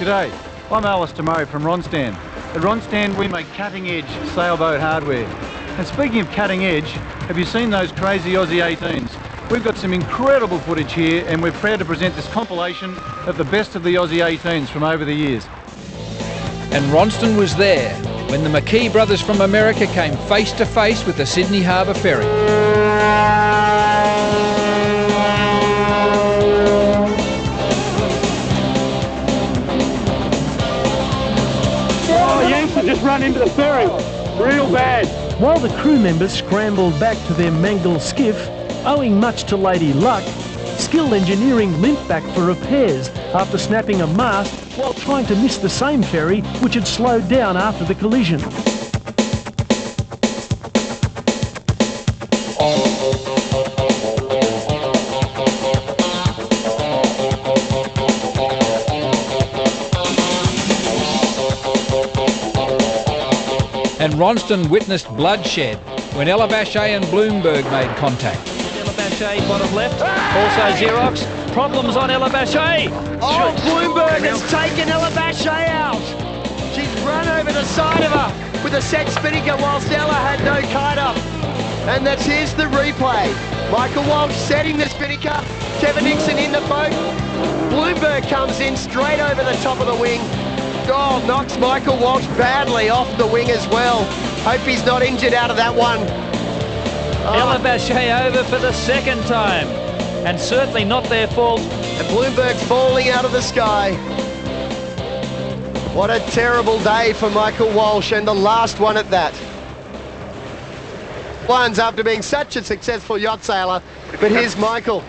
G'day, I'm Alistair Murray from Ronstand. At Ronstand we make cutting-edge sailboat hardware. And speaking of cutting edge, have you seen those crazy Aussie 18s? We've got some incredible footage here and we're proud to present this compilation of the best of the Aussie 18s from over the years. And Ronston was there when the McKee brothers from America came face to face with the Sydney Harbour Ferry. Just run into the ferry, real bad. While the crew members scrambled back to their mangled skiff, owing much to Lady Luck, skilled engineering limped back for repairs after snapping a mast while trying to miss the same ferry which had slowed down after the collision. And Ronston witnessed bloodshed when Elabashe and Bloomberg made contact. Elabashe, bottom left, also Xerox. Problems on Elabashe. Oh, Bloomberg has taken Elabashe out. She's run over the side of her with a set spinnaker whilst Ella had no kite up. And here's the replay. Michael Walsh setting the spinnaker. Kevin Nixon in the boat. Bloomberg comes in straight over the top of the wing. Oh, knocks Michael Walsh badly off the wing as well. Hope he's not injured out of that one. Elabashe over for the second time, and certainly not their fault. And Bloomberg's falling out of the sky. What a terrible day for Michael Walsh, and the last one at that. One's after being such a successful yacht sailor, but here's Michael.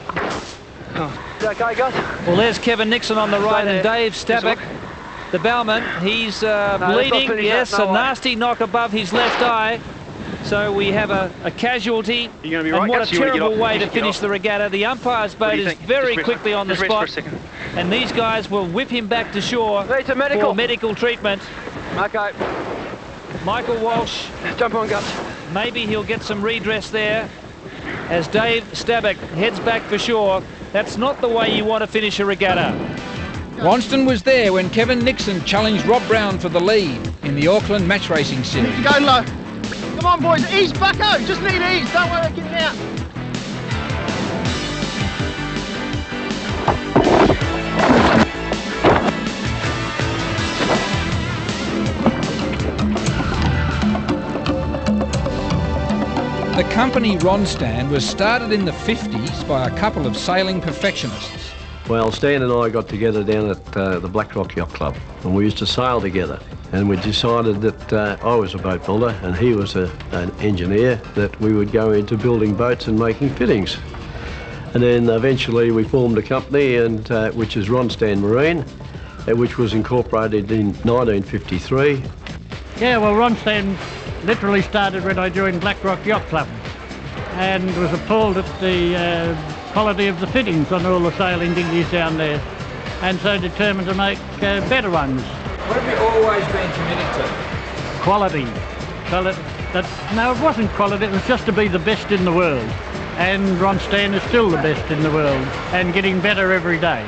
Okay, guys? Well, there's Kevin Nixon on the right, and Dave Stabak, the bowman, he's bleeding. Yes, a nasty knock above his left eye. So we have a casualty. You're gonna be and right, what Gus, a terrible way to finish the regatta. The umpire's boat is very quickly on the spot. And these guys will whip him back to shore for medical treatment. Okay. Michael Walsh. Jump on, Gus. Maybe he'll get some redress there as Dave Stabak heads back for shore. That's not the way you want to finish a regatta. Ronston was there when Kevin Nixon challenged Rob Brown for the lead in the Auckland match racing series. Go low. Come on, boys, ease, bucko. Just need ease. Don't worry about getting out. The company Ronstand was started in the 50s by a couple of sailing perfectionists. Well, Stan and I got together down at the Black Rock Yacht Club, and we used to sail together. And we decided that I was a boat builder and he was an engineer, that we would go into building boats and making fittings. And then eventually we formed a company, and which is Ronstand Marine, which was incorporated in 1953. Yeah, well, Ronstand literally started when I joined Black Rock Yacht Club and was appalled at the quality of the fittings on all the sailing dinghies down there, and so determined to make better ones. What have you always been committed to? Quality. No, it wasn't quality, it was just to be the best in the world. And Ronstand is still the best in the world and getting better every day.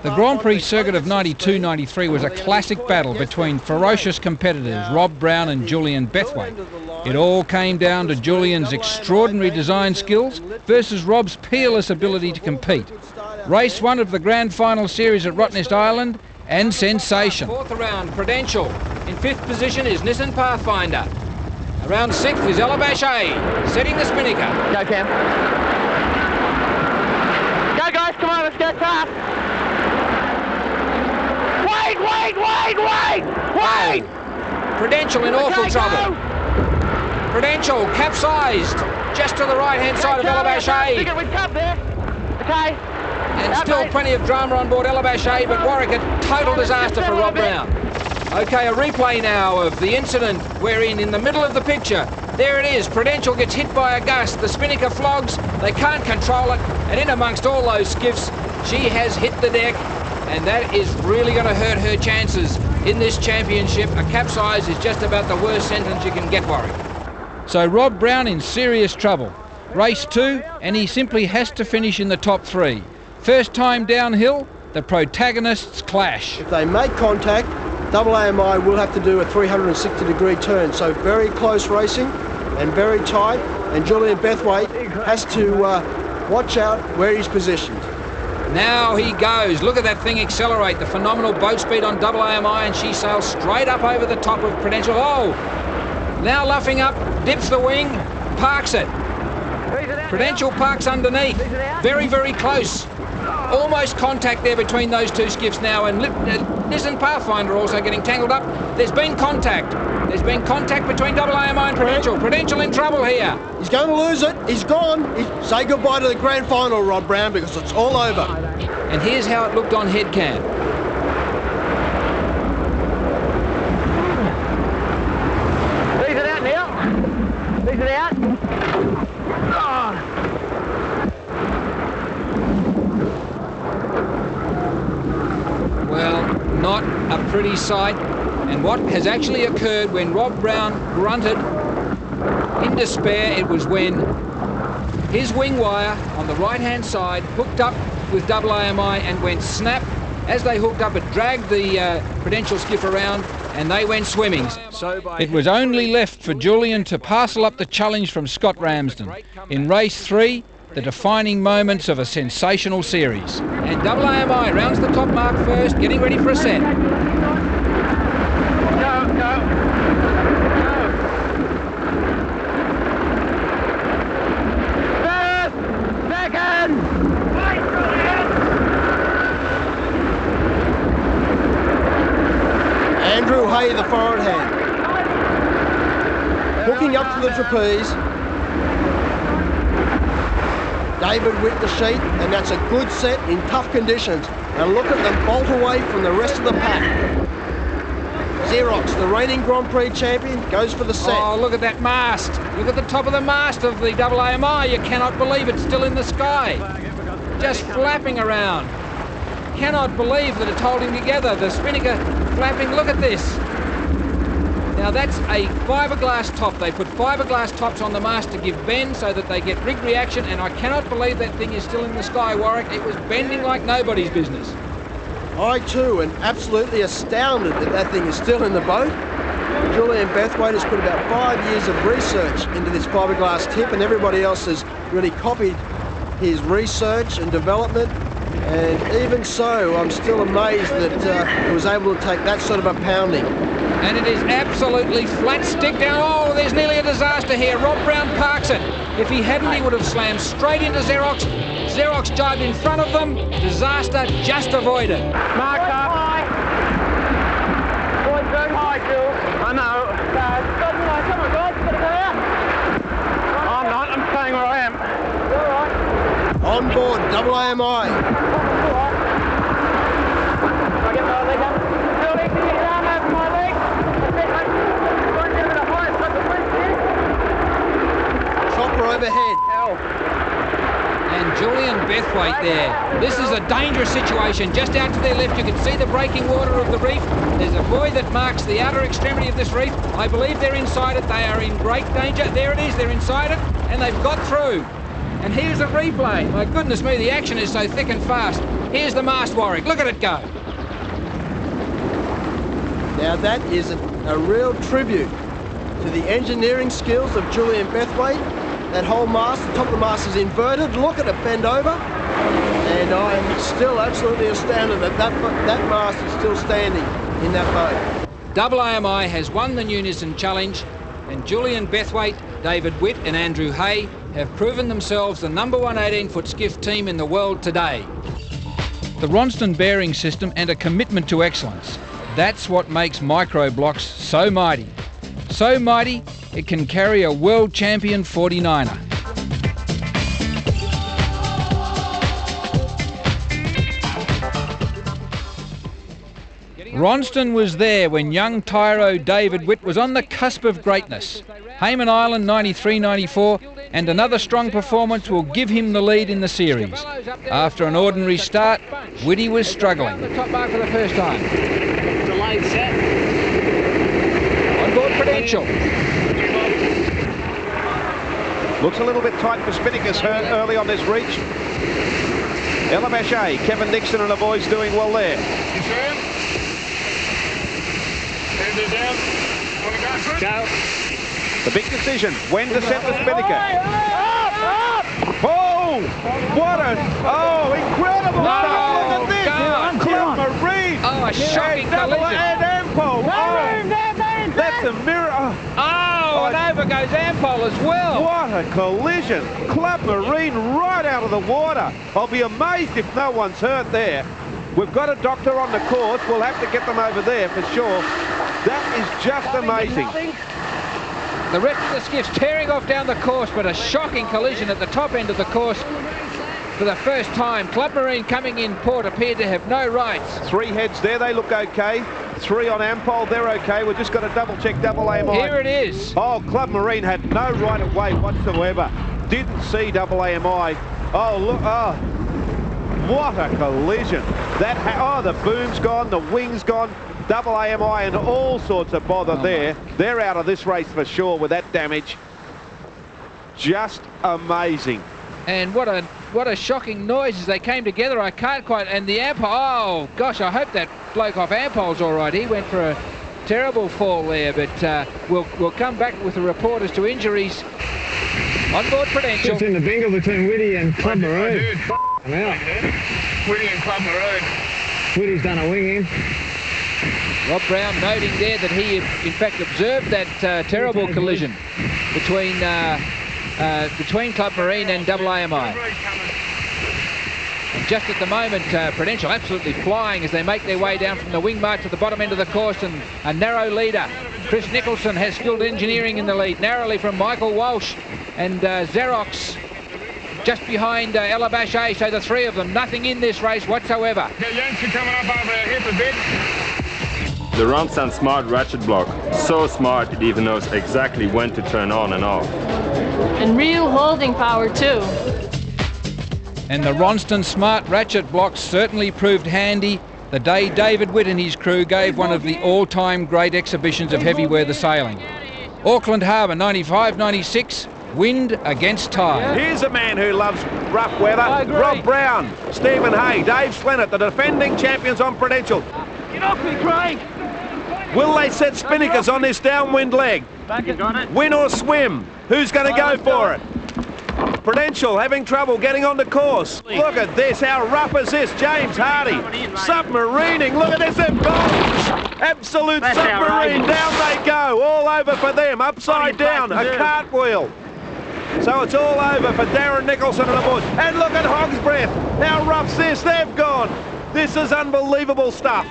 The Grand Prix circuit of 92-93 was a classic battle between ferocious competitors Rob Brown and Julian Bethwaite. It all came down to Julian's extraordinary design skills versus Rob's peerless ability to compete. Race 1 of the Grand Final Series at Rottnest Island, and sensation. Fourth round, Prudential. In fifth position is Nissan Pathfinder. Around sixth is Elabashe, setting the spinnaker. Go, Cam. Go, guys, come on, let's get fast. Wait! Prudential in awful trouble. Prudential capsized just to the right-hand side of Elabashe. We've come there. Okay. And still plenty of drama on board Elabashe, but Warwick, a total disaster for Rob Brown. Okay, a replay now of the incident wherein in the middle of the picture, there it is, Prudential gets hit by a gust, the spinnaker flogs, they can't control it, and in amongst all those skiffs, she has hit the deck, and that is really going to hurt her chances in this championship. A capsize is just about the worst sentence you can get, Warwick. So Rob Brown in serious trouble. Race 2, and he simply has to finish in the top 3. First time downhill, the protagonists clash. If they make contact, AMI will have to do a 360-degree turn, so very close racing and very tight, and Julian Bethwaite has to watch out where he's positioned. Now he goes. Look at that thing accelerate. The phenomenal boat speed on AMI, and she sails straight up over the top of Prudential. Oh! Now luffing up, dips the wing, parks it. Prudential parks underneath. Very, very close. Almost contact there between those two skiffs now, and Liz and Pathfinder also getting tangled up. There's been contact. There's been contact between AMI and Prudential. Prudential in trouble here. He's going to lose it. He's gone. Say goodbye to the grand final, Rob Brown, because it's all over. And here's how it looked on headcam. Leave it out now. Leave it out. Well, not a pretty sight. And what has actually occurred when Rob Brown grunted in despair, it was when his wing wire on the right-hand side hooked up with AMI and went snap. As they hooked up, it dragged the Prudential skiff around and they went swimming. It was only left for Julian to parcel up the challenge from Scott Ramsden in race 3, the defining moments of a sensational series. And AMI rounds the top mark first, getting ready for a set. Andrew Hay, the forward hand. Hooking up to the trapeze. David Witt the sheet, and that's a good set in tough conditions. And look at them bolt away from the rest of the pack. Xerox, the reigning Grand Prix champion, goes for the set. Oh, look at that mast. Look at the top of the mast of the AMI. You cannot believe it's still in the sky. Just flapping around. Cannot believe that it's holding together. The spinnaker flapping. Look at this. Now that's a fiberglass top. They put fiberglass tops on the mast to give bend so that they get rig reaction, and I cannot believe that thing is still in the sky, Warwick. It was bending like nobody's business. I too am absolutely astounded that that thing is still in the boat. Julian Bethwaite has put about 5 years of research into this fiberglass tip, and everybody else has really copied his research and development. And even so, I'm still amazed that it was able to take that sort of a pounding. And it is absolutely flat stick down. Oh, there's nearly a disaster here. Rob Brown parks it. If he hadn't, he would have slammed straight into Xerox. Xerox dived in front of them. Disaster just avoided. Mark up. Hi, Jules. I know. Come on, guys. Gotta go out. I'm not. I'm staying where I am. All right. On board, AMI. I get my leg up. Julie, can you get your arm over my leg? Right down to the highest of the wind here. Chopper overhead. And Julian Bethwaite there. This is a dangerous situation. Just out to their left, you can see the breaking water of the reef. There's a buoy that marks the outer extremity of this reef. I believe they're inside it. They are in great danger. There it is. They're inside it, and they've got through. And here's a replay. My goodness me, the action is so thick and fast. Here's the mast, Warwick. Look at it go. Now that is a real tribute to the engineering skills of Julian Bethwaite. That whole mast, the top of the mast is inverted. Look at it bend over. And I'm still absolutely astounded that that mast is still standing in that boat. AMI has won the Unison Challenge, and Julian Bethwaite, David Witt and Andrew Hay have proven themselves the #1 18-foot skiff team in the world today. The Ronston bearing system and a commitment to excellence. That's what makes micro blocks so mighty. So mighty, it can carry a world champion 49er. Ronston was there when young tyro David Witt was on the cusp of greatness. Hayman Island 93-94, and another strong performance will give him the lead in the series. After an ordinary start, Whitty was struggling. The top mark for the first time. Delayed set. On board Prudential. Looks a little bit tight for Spinnaker's early on this reach. Elabashe, Kevin Dixon and the boys doing well there. Confirm. Hands down. Want to go through? Go. The big decision, when to set the spinnaker. Oh, what a, incredible stuff. Look at this. Club Marine. Oh, a shocking collision. And Ampole. That's a mirror. And over goes Ampole as well. What a collision. Club Marine right out of the water. I'll be amazed if no one's hurt there. We've got a doctor on the course. We'll have to get them over there for sure. That is just amazing. The rest of the skiff's tearing off down the course, but a shocking collision at the top end of the course for the first time. Club Marine coming in port appeared to have no rights. 3 heads there, they look okay. 3 on Ampole, they're okay. We've just got to double check double AMI. Here it is. Oh, Club Marine had no right of way whatsoever. Didn't see double AMI. Oh, look, what a collision. The boom's gone, the wing's gone. Double AMI and all sorts of bother there. They're out of this race for sure with that damage. Just amazing. And what a shocking noise as they came together. I can't quite. And the Ampole. Oh gosh, I hope that bloke off Ampole's all right. He went for a terrible fall there. But we'll come back with a report as to injuries on board Prudential. It's in the bingo between Whitty and Club Maroon. Whitty and Club Maroon. Whitty's done a wing in. Rob Brown noting there that he, in fact, observed that terrible collision between Club Marine and double AMI. And just at the moment, Prudential absolutely flying as they make their way down from the wing mark to the bottom end of the course, and a narrow leader. Chris Nicholson has Skilled Engineering in the lead, narrowly from Michael Walsh and Xerox just behind Elabashe. So the 3 of them, nothing in this race whatsoever. The Yanks are coming up over hip a bit. The Ronstan smart ratchet block, so smart it even knows exactly when to turn on and off. And real holding power too. And the Ronstan smart ratchet block certainly proved handy the day David Witt and his crew gave one of the all-time great exhibitions of heavy weather sailing. Auckland Harbour 95-96, wind against tide. Here's a man who loves rough weather. Rob Brown, Stephen Hay, Dave Slennett, the defending champions on Prudential. Get off me, Craig! Will they set spinnakers on this downwind leg? Win or swim? Who's going to go for it? Prudential having trouble getting on the course. Look at this, how rough is this? James Hardy, submarining, look at this, they've gone. Absolute submarine, down they go, all over for them, upside down, a cartwheel. So it's all over for Darren Nicholson and the boys. And look at Hog's Breath, how rough's this? They've gone. This is unbelievable stuff.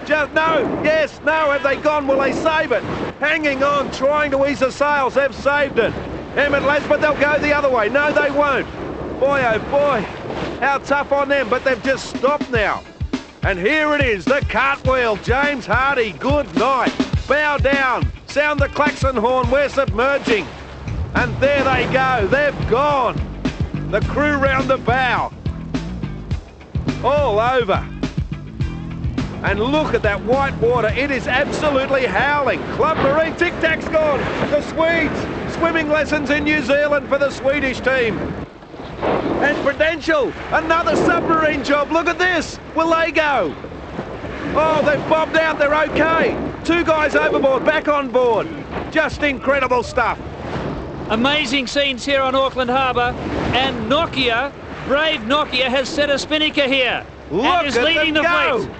Just no, yes, no, have they gone? Will they save it? Hanging on, trying to ease the sails, they've saved it. Emmett lads, but they'll go the other way. No, they won't. Boy, oh boy, how tough on them, but they've just stopped now. And here it is, the cartwheel, James Hardy, good night. Bow down, sound the klaxon horn, we're submerging. And there they go, they've gone. The crew round the bow. All over. And look at that white water, it is absolutely howling. Club Marine, Tic Tac's gone. The Swedes, swimming lessons in New Zealand for the Swedish team. And Prudential, another submarine job, look at this. Will they go? Oh, they've bobbed out, they're okay. 2 guys overboard, back on board. Just incredible stuff. Amazing scenes here on Auckland Harbour, and Nokia, brave Nokia, has set a spinnaker here. Look and is at leading them the go. fleet.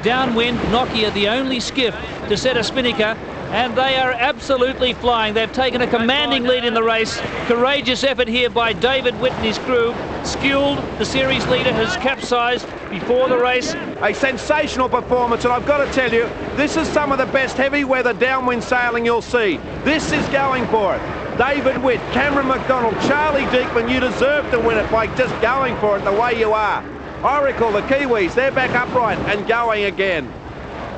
Downwind, Nokia, the only skiff to set a spinnaker, and they are absolutely flying. They've taken a commanding lead in the race. Courageous effort here by David Witt and his crew. Skilled, the series leader, has capsized before the race. A sensational performance, and I've got to tell you, this is some of the best heavy weather downwind sailing you'll see. This is going for it. David Witt, Cameron McDonald, Charlie Diekman, you deserve to win it by just going for it the way you are. Oracle, the Kiwis, they're back upright and going again.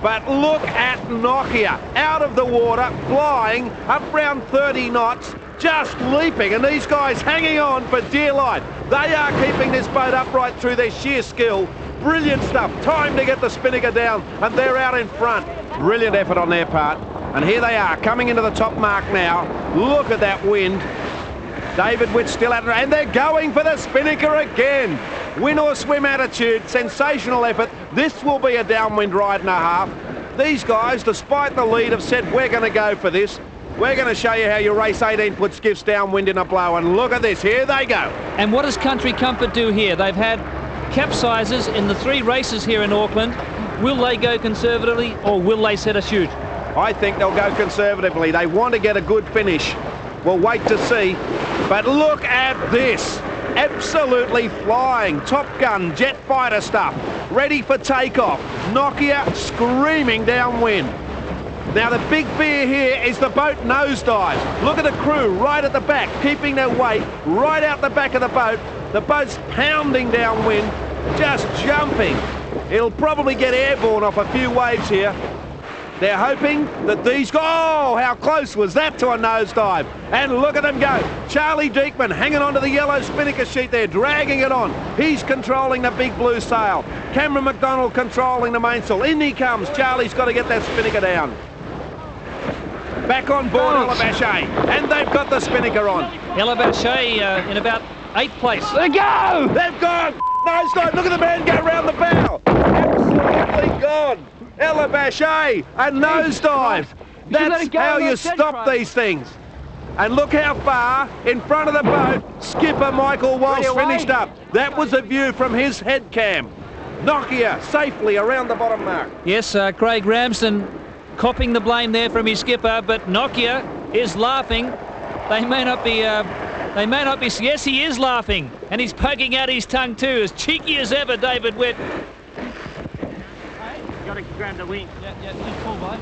But look at Nokia, out of the water, flying, up round 30 knots, just leaping, and these guys hanging on for dear life. They are keeping this boat upright through their sheer skill. Brilliant stuff, time to get the spinnaker down, and they're out in front. Brilliant effort on their part. And here they are, coming into the top mark now. Look at that wind. David Witt still at it, and they're going for the spinnaker again. Win or swim attitude, sensational effort. This will be a downwind ride and a half. These guys, despite the lead, have said we're going to go for this. We're going to show you how you race 18-foot skiffs downwind in a blow, and look at this, here they go. And what does Country Comfort do here? They've had capsizes in the 3 races here in Auckland. Will they go conservatively or will they set a shoot? I think they'll go conservatively. They want to get a good finish. We'll wait to see. But look at this. Absolutely flying. Top Gun, jet fighter stuff. Ready for takeoff. Nokia screaming downwind. Now the big fear here is the boat nosedives. Look at the crew right at the back, keeping their weight right out the back of the boat. The boat's pounding downwind, just jumping. It'll probably get airborne off a few waves here. They're hoping that these... Oh, how close was that to a nosedive? And look at them go. Charlie Diekman hanging onto the yellow spinnaker sheet there, dragging it on. He's controlling the big blue sail. Cameron McDonald controlling the mainsail. In he comes. Charlie's got to get that spinnaker down. Back on board Elabache, and they've got the spinnaker on. Elabache in about 8th place. They go! They've gone! Nosedive, look at the man go round the bow. Absolutely gone. Elabache, a nosedive. That's how you stop these things. And look how far in front of the boat skipper Michael Walsh finished up. That was a view from his head cam. Nokia safely around the bottom mark. Yes, Craig Ramsden copping the blame there from his skipper, but Nokia is laughing. They may not be, yes, he is laughing, and he's poking out his tongue too, as cheeky as ever, David Witt. Got to grab the wing. Yeah, full right.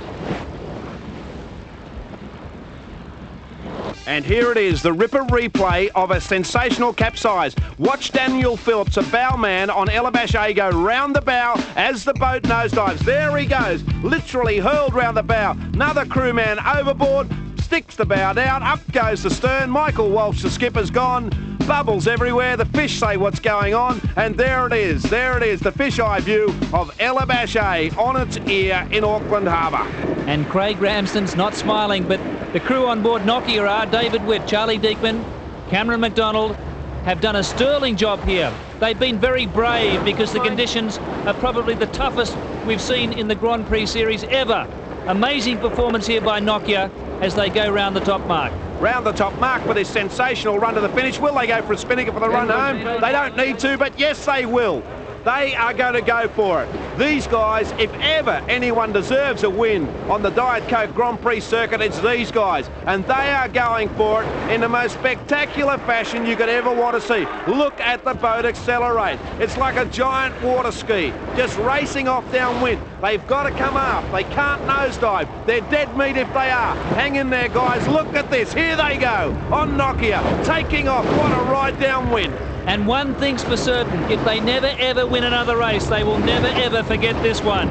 And here it is, the ripper replay of a sensational capsize. Watch Daniel Phillips, a bowman on Elabache, go round the bow as the boat nosedives. There he goes, literally hurled round the bow. Another crewman overboard, sticks the bow down, up goes the stern. Michael Walsh, the skipper's gone. Bubbles everywhere, the fish say what's going on, and there it is, the fisheye view of Elabache on its ear in Auckland Harbour. And Craig Ramsden's not smiling, but the crew on board Nokia are David Witt, Charlie Diekman, Cameron McDonald, have done a sterling job here. They've been very brave because the conditions are probably the toughest we've seen in the Grand Prix series ever. Amazing performance here by Nokia as they go round the top mark. Round the top mark for this sensational run to the finish. Will they go for a spinnaker for the run home? They don't need to, but yes, they will. They are going to go for it. These guys, if ever anyone deserves a win on the Diet Coke Grand Prix circuit, it's these guys. And they are going for it in the most spectacular fashion you could ever want to see. Look at the boat accelerate. It's like a giant water ski, just racing off downwind. They've got to come up. They can't nosedive. They're dead meat if they are. Hang in there, guys. Look at this. Here they go on Nokia, taking off. What a ride downwind. And one thing's for certain, if they never ever win another race, they will never ever forget this one.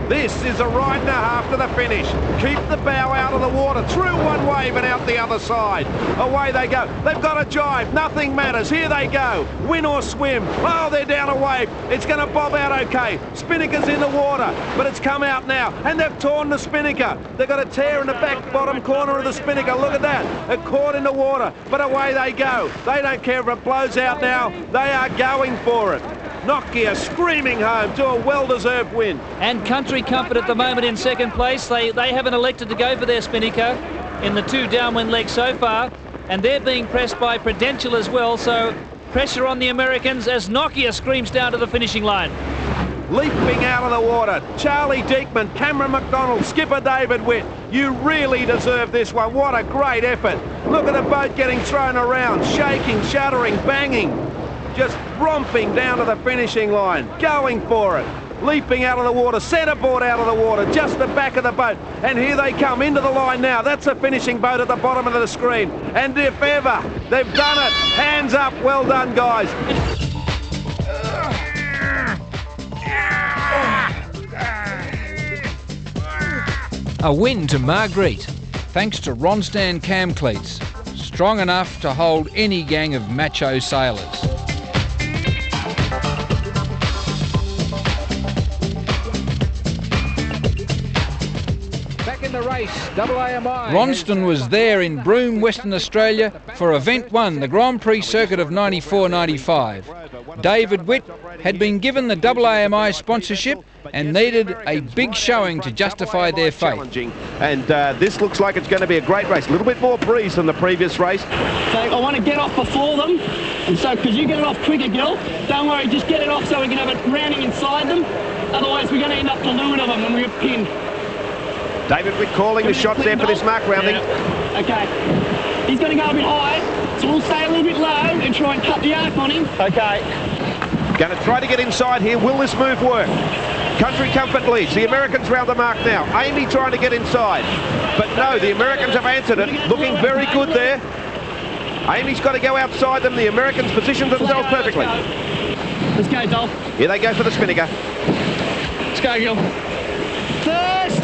This is a ride and a half to the finish. Keep the bow out of the water, through one wave and out the other side. Away they go. They've got a jive. Nothing matters. Here they go. Win or swim. Oh, they're down a wave. It's going to bob out okay. Spinnaker's in the water, but it's come out now. And they've torn the spinnaker. They've got a tear in the back bottom corner of the spinnaker. Look at that. It caught in the water, but away they go. They don't care if it blows out now. They are going for it. Nokia screaming home to a well-deserved win. And Country Comfort at the moment in second place. They haven't elected to go for their spinnaker in the 2 downwind legs so far, and they're being pressed by Prudential as well, so pressure on the Americans as Nokia screams down to the finishing line. Leaping out of the water, Charlie Diekman, Cameron McDonald, skipper David Witt. You really deserve this one. What a great effort. Look at the boat getting thrown around, shaking, shuddering, banging. Just romping down to the finishing line, going for it. Leaping out of the water, centreboard out of the water, just the back of the boat. And here they come into the line now. That's a finishing boat at the bottom of the screen. And if ever, they've done it. Hands up, well done, guys. A win to Marguerite, thanks to Ronstan cam cleats, strong enough to hold any gang of macho sailors. Back in the race. AAMI. Ronston was there in Broome, Western Australia for Event 1, the Grand Prix circuit of 94-95. David Witt had been given the AAMI sponsorship and needed a big showing to justify their fate. And this looks like it's going to be a great race. A little bit more breeze than the previous race. So I want to get off before them, and so because you get it off quicker, Gil, don't worry, just get it off so we can have it rounding inside them. Otherwise, we're going to end up deluding of them when we get pinned. David Witt calling the shots there for this mark rounding. Yeah. Okay. He's going to go a bit high, so we'll stay a little bit low and try and cut the arc on him. Okay. Going to try to get inside here. Will this move work? Country Comfort leads. The Americans round the mark now. Amy trying to get inside. But no, the Americans have answered it. Looking very good there. Amy's got to go outside them. The Americans positioned themselves perfectly. Let's go, Dol. Here they go for the Spinnaker. Let's go, Gil. First,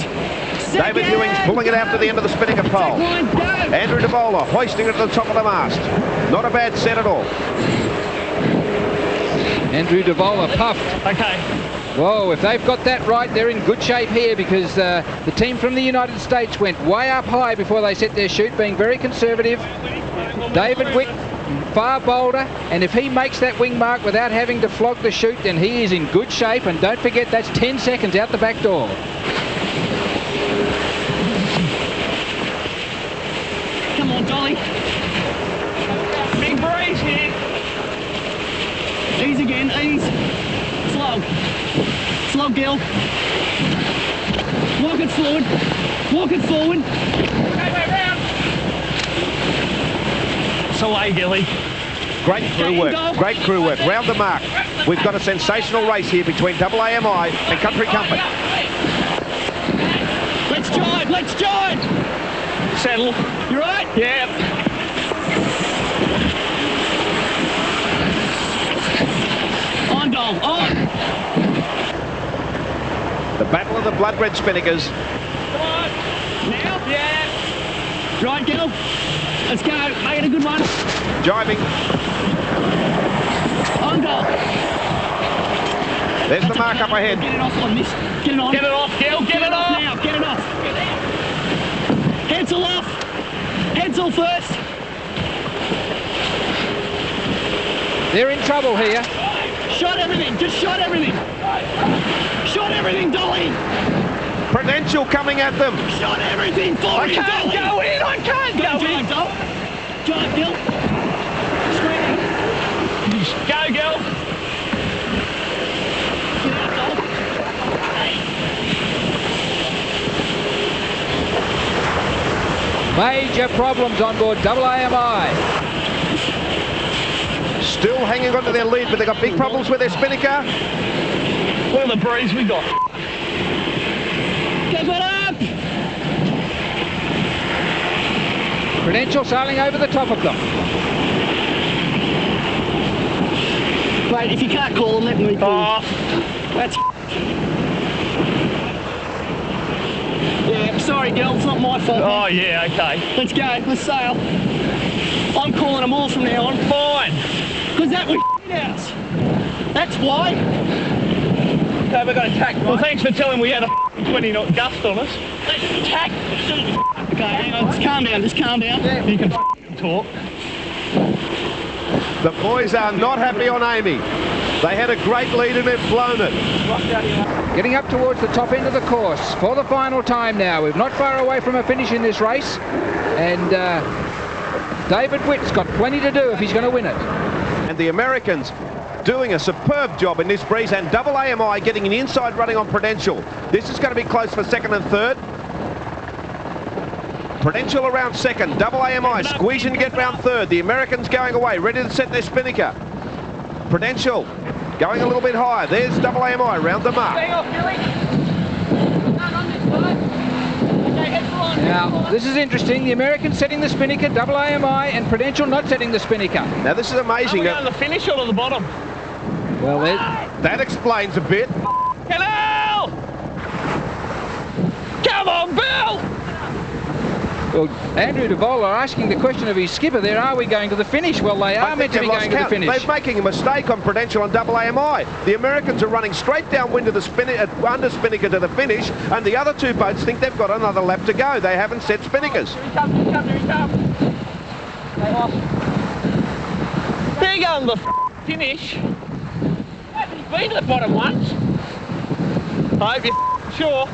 second. David Ewing's pulling it out to the end of the Spinnaker pole. Andrew DeVola hoisting it to the top of the mast. Not a bad set at all. Andrew DeVola puffed. Okay. Whoa, if they've got that right, they're in good shape here because the team from the United States went way up high before they set their chute, being very conservative. David Witt, far bolder, and if he makes that wing mark without having to flog the chute, then he is in good shape. And don't forget, that's 10 seconds out the back door. Come on, Dolly. Big breeze here. Ease again, ease. Slow. Slow, Gil. Walk it forward. Walk it forward. Go round. It's away, Gilly. Great crew work. Great crew work. Round the mark. We've got a sensational race here between AAMI and Country Comfort. Let's jive. Let's jive. Settle. You right? Yeah. On, Dol. On. The battle of the blood red Spinnakers. Come on. Now? Yeah. Right, Gil. Let's go. Make it a good one. Jiving. On, Dol. There's the mark up ahead. Get it off on this. Get it on. Get it off, Gil. Get it off. Now. Get it off. Heads all off. Heads all first. They're in trouble here. Shot everything. Just shot everything. Shot everything, Dolly. Prudential coming at them. Shot everything for I him, can't Dolly. go in. I can't go in. Dol. Drive, Gil. Scream. Go, Gil. Get out, Dol. Major problems on board AAMI. Still hanging on to their lead, but they've got big problems with their Spinnaker. Look at the breeze we got. Get it up. Prudential sailing over the top of them. Wait, if you can't call them, let me call them. That's... Yeah, sorry, Gil, it's not my fault. Oh, yeah, okay. Let's go, let's sail. I'm calling them all from now on. Fine. Because that was house. That's why. Okay, we're going to tack, right? Well, thanks for telling we had a 20-knot gust on us. Let's tack. Okay, hang on, just calm down, just calm down. Yeah. You can talk. The boys are not happy on Amy. They had a great lead and they've blown it. Getting up towards the top end of the course for the final time now. We're not far away from a finish in this race. And David Witt's got plenty to do if he's going to win it. And the Americans doing a superb job in this breeze, and AAMI getting an inside running on Prudential. This is going to be close for second and third. Prudential around second, AAMI squeezing to get round third. The Americans going away, ready to set their Spinnaker. Prudential going a little bit higher. There's AAMI round the mark. Now, this is interesting. The Americans setting the Spinnaker, AAMI, and Prudential not setting the Spinnaker. Now, this is amazing. Are we on the finish or to the bottom? Well, that explains a bit. Canal! Come on, Bill! Well, Andrew DeVola asking the question of his skipper there, are we going to the finish? Well, they are meant to be going to the finish. They're making a mistake on Prudential and double AMI. The Americans are running straight downwind to the under Spinnaker to the finish, and the other two boats think they've got another lap to go. They haven't set Spinnakers. Here he comes, here he comes, here he comes. Hey, awesome. There you go, the finish. He's been to the bottom once. I hope you're sure.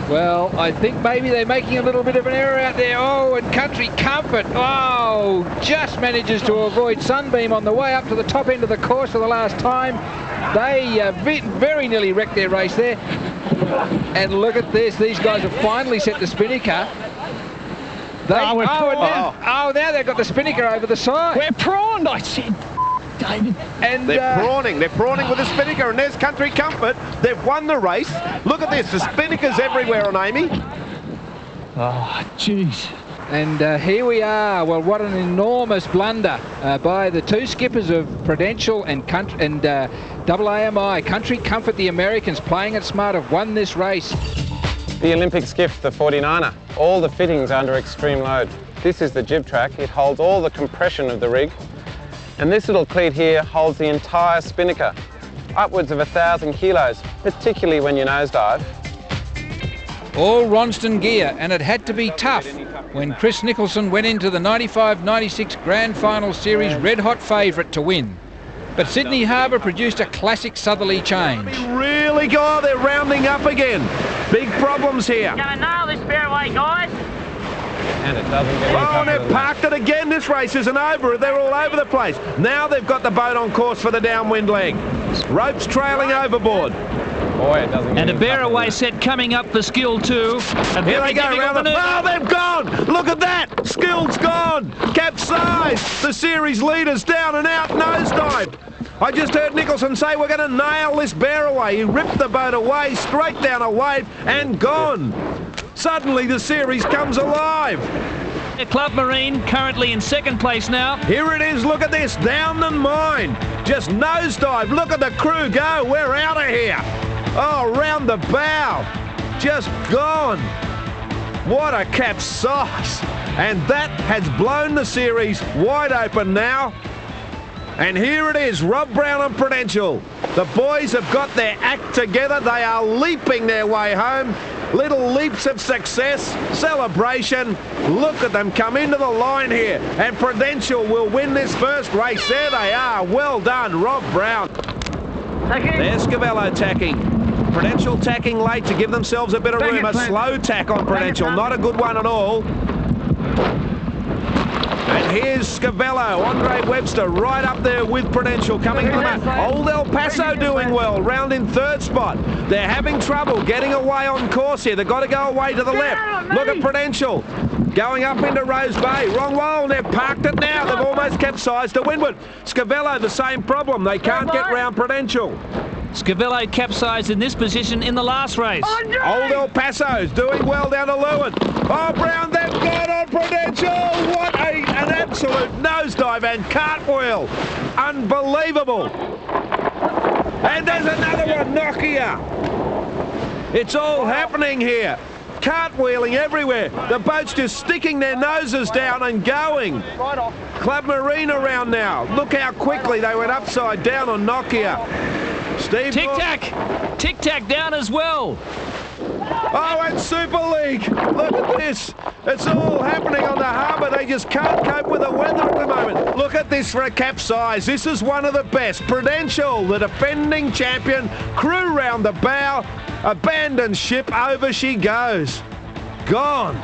Well, I think maybe they're making a little bit of an error out there. Oh, and Country Comfort, oh, just manages to avoid Sunbeam on the way up to the top end of the course for the last time. They very nearly wrecked their race there. And look at this, these guys have finally set the Spinnaker. Now they've got the Spinnaker over the side. We're prawned, I said. David. And they're prawning with the Spinnaker, and there's Country Comfort. They've won the race. Look at this, the Spinnakers everywhere on Amy. Oh, jeez. And here we are. Well, what an enormous blunder by the two skippers of Prudential and double AMI. Country Comfort, the Americans, playing it smart, have won this race. The Olympic skiff, the 49er, all the fittings are under extreme load. This is the jib track. It holds all the compression of the rig. And this little cleat here holds the entire Spinnaker, upwards of 1,000 kilos, particularly when you nosedive. All Ronston gear, and it had to be tough when Chris Nicholson went into the 95-96 Grand Final Series red-hot favourite to win. But Sydney Harbour produced a classic southerly change. Really, they're rounding up again. Big problems here. Gonna nail this fairway, guys. And it doesn't get and they've parked it again. This race isn't over. They're all over the place. Now they've got the boat on course for the downwind leg. Ropes trailing overboard. Boy, it doesn't get and a bear-away set coming up for Skill 2. Here they go around the... Oh, they've gone! Look at that! Skill's gone! Capsized! The series leader's down and out, nosedive. I just heard Nicholson say we're going to nail this bear-away. He ripped the boat away, straight down a wave, and gone. Suddenly the series comes alive. Club Marine currently in second place now. Here it is, look at this, down the mine. Just nosedive, look at the crew go, we're out of here. Oh, round the bow, just gone. What a capsize. And that has blown the series wide open now. And here it is, Rob Brown and Prudential. The boys have got their act together. They are leaping their way home. Little leaps of success, celebration. Look at them come into the line here. And Prudential will win this first race. There they are. Well done, Rob Brown. There's Scavello tacking. Prudential tacking late to give themselves a bit of room. A slow tack on Prudential. Not a good one at all. And here's Scavello, Andre Webster right up there with Prudential coming to the mat. Old El Paso doing well, round in third spot. They're having trouble getting away on course here. They've got to go away to the left. Look at Prudential going up into Rose Bay. Wrong wall, they've parked it now. They've almost capsized to windward. Scavello, the same problem. They can't get round Prudential. Scavello capsized in this position in the last race. Old El Paso's doing well down to Lewin. Oh, Brown, they've got on Prudential. What an absolute nosedive and cartwheel. Unbelievable. And there's another one, Nokia. It's all happening here. Cartwheeling everywhere. The boat's just sticking their noses down and going. Club Marine around now. Look how quickly they went upside down on Nokia. Steve Tic-tac. Tic-tac down as well. Oh, and Super League. Look at this. It's all happening on the harbour. They just can't cope with the weather at the moment. Look at this for a capsize. This is one of the best. Prudential, the defending champion. Crew round the bow. Abandoned ship. Over she goes. Gone.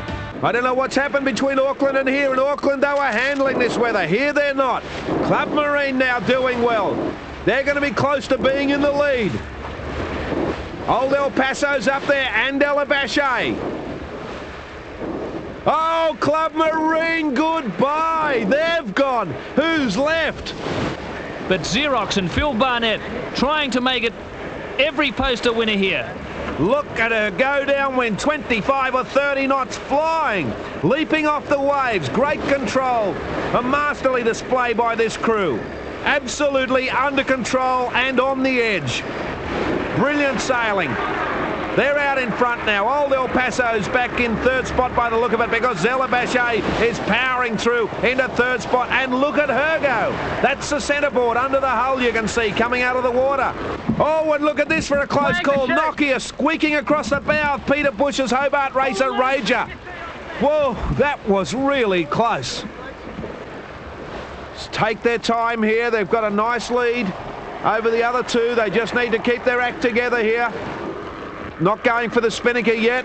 I don't know what's happened between Auckland and here. In Auckland, they were handling this weather. Here, they're not. Club Marine now doing well. They're going to be close to being in the lead. Old El Paso's up there and Alabache. Oh, Club Marine, goodbye. They've gone. Who's left? But Xerox and Phil Barnett trying to make it every poster winner here. Look at her go downwind, 25 or 30 knots flying, leaping off the waves, great control. A masterly display by this crew. Absolutely under control and on the edge. Brilliant sailing. They're out in front now. Old El Paso's back in third spot by the look of it because Zella Bachet is powering through into third spot. And look at her go. That's the centreboard under the hull you can see coming out of the water. Oh, and look at this for a close call. Nokia squeaking across the bow of Peter Bush's Hobart Racer Rager. Whoa, that was really close. Just take their time here. They've got a nice lead over the other two. They just need to keep their act together here. Not going for the spinnaker yet.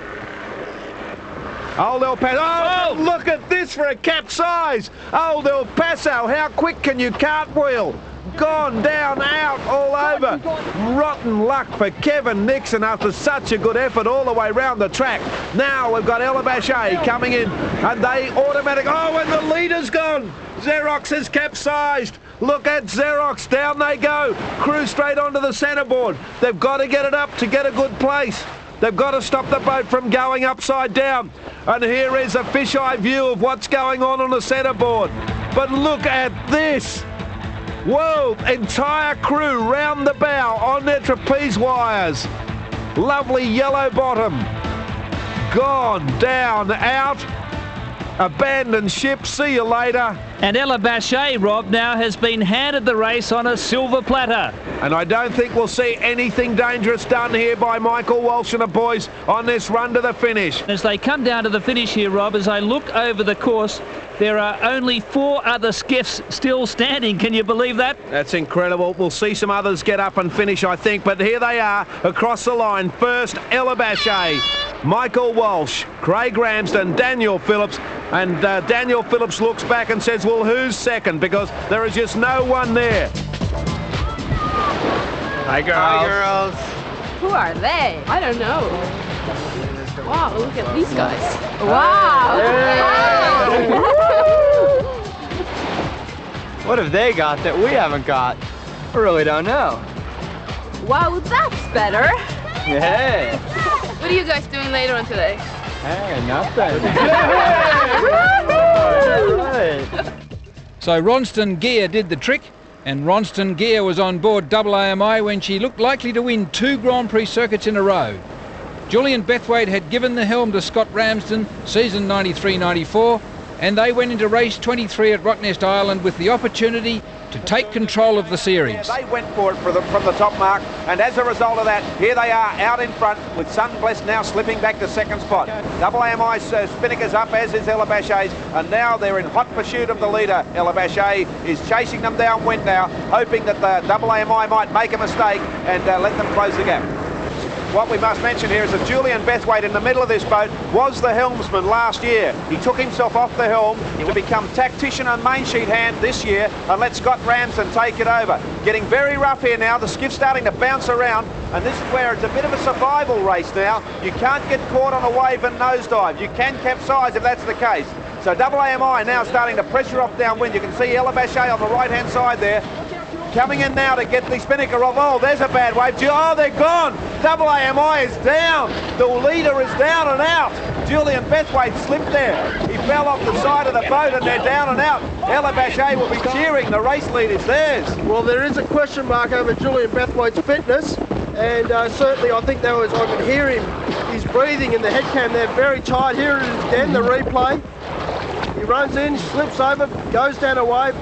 Old El Paso. Oh, look at this for a capsize. Old El Paso, how quick can you cartwheel? Gone down, out, all over. Rotten luck for Kevin Nixon after such a good effort all the way round the track. Now we've got Ella Bachet coming in, and they automatic. Oh, and the leader's gone. Xerox has capsized. Look at Xerox, down they go. Crew straight onto the centreboard. They've got to get it up to get a good place. They've got to stop the boat from going upside down. And here is a fisheye view of what's going on the centreboard. But look at this. Whoa, entire crew round the bow on their trapeze wires. Lovely yellow bottom. Gone, down, out. Abandoned ship, see you later. And Ella Bachet, Rob, now has been handed the race on a silver platter. And I don't think we'll see anything dangerous done here by Michael Walsh and the boys on this run to the finish. As they come down to the finish here, Rob, as I look over the course, there are only 4 other skiffs still standing. Can you believe that? That's incredible. We'll see some others get up and finish, I think. But here they are across the line. First, Ella Bachet, Michael Walsh, Craig Ramsden, Daniel Phillips. And Daniel Phillips looks back and says, well, who's second? Because there is just no one there. Hi, girls. Hi, girls. Who are they? I don't know. Wow, look at these guys. Wow. What have they got that we haven't got? I really don't know. Wow, that's better. Yeah. What are you guys doing later on today? Hey, nothing. So Ronston Gear did the trick, and Ronston Gear was on board Double AMI when she looked likely to win 2 Grand Prix circuits in a row. Julian Bethwaite had given the helm to Scott Ramsden season 93-94, and they went into race 23 at Rottnest Island with the opportunity to take control of the series. They went for it from the top mark, and as a result of that, here they are out in front with Sunblest now slipping back to second spot. Double AMI's spinnaker's up, as is Ella Bachet's, and now they're in hot pursuit of the leader. Ella Bachet is chasing them downwind now, hoping that the Double AMI might make a mistake and let them close the gap. What we must mention here is that Julian Bethwaite in the middle of this boat was the helmsman last year. He took himself off the helm to become tactician and main sheet hand this year and let Scott Ramsden take it over. Getting very rough here now, the skiff's starting to bounce around, and this is where it's a bit of a survival race now. You can't get caught on a wave and nosedive. You can capsize if that's the case. So Double AMI now starting to pressure off downwind. You can see Ella Bachet on the right-hand side there. Coming in now to get the spinnaker off. Oh, there's a bad wave. Oh, they're gone. Double AMI is down. The leader is down and out. Julian Bethwaite slipped there. He fell off the side of the boat and they're down and out. Ella Bachet will be cheering. The race lead is theirs. Well, there is a question mark over Julian Bethwaite's fitness, and certainly I think I could hear him. He's breathing in the head cam. They're very tight. Here it is again, the replay. He runs in, slips over, goes down a wave.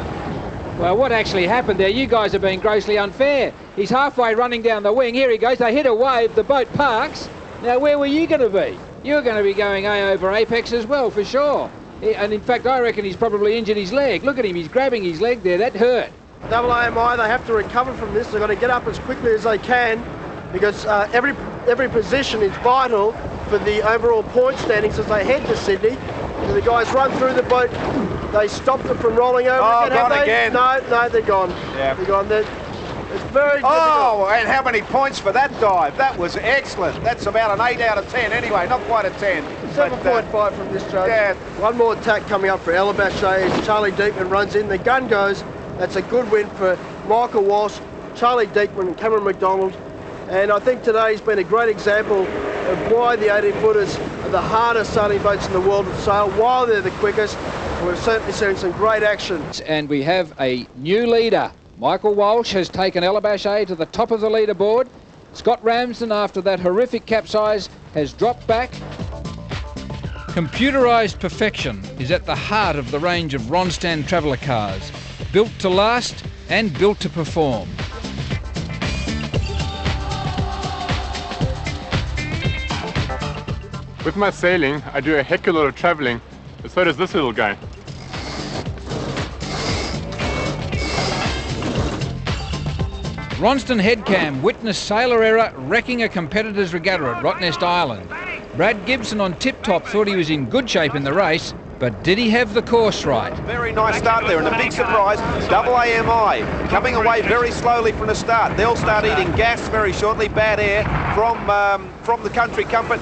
Well, what actually happened there? You guys are being grossly unfair. He's halfway running down the wing. Here he goes. They hit a wave. The boat parks. Now, where were you going to be? You were going to be going over apex as well, for sure. And in fact, I reckon he's probably injured his leg. Look at him. He's grabbing his leg there. That hurt. Double AMI, they have to recover from this. They've got to get up as quickly as they can because every position is vital for the overall point standings as they head to Sydney. So the guys run through the boat. They stopped them from rolling over again. Gone again. No, they're gone. Yeah. They're gone. It's very difficult. Oh, and how many points for that dive? That was excellent. That's about an 8 out of 10 anyway, not quite a 10. 7.5 from this judge. Yeah. One more attack coming up for Ella Bachet as Charlie Deekman runs in. The gun goes. That's a good win for Michael Walsh, Charlie Deekman and Cameron McDonald. And I think today's been a great example of why the 18-footers are the hardest sailing boats in the world to sail, while they're the quickest. We're certainly seeing some great action. And we have a new leader. Michael Walsh has taken Ella Bachet to the top of the leaderboard. Scott Ramsden, after that horrific capsize, has dropped back. Computerised perfection is at the heart of the range of Ronstand traveller cars, built to last and built to perform. With my sailing, I do a heck of a lot of travelling, but so does this little guy. Ronston headcam witnessed sailor error wrecking a competitor's regatta at Rottnest Island. Brad Gibson on tip-top thought he was in good shape in the race, but did he have the course right? Very nice start there, and a big surprise, double AMI, coming away very slowly from the start. They'll start eating gas very shortly, bad air from the Country Comfort.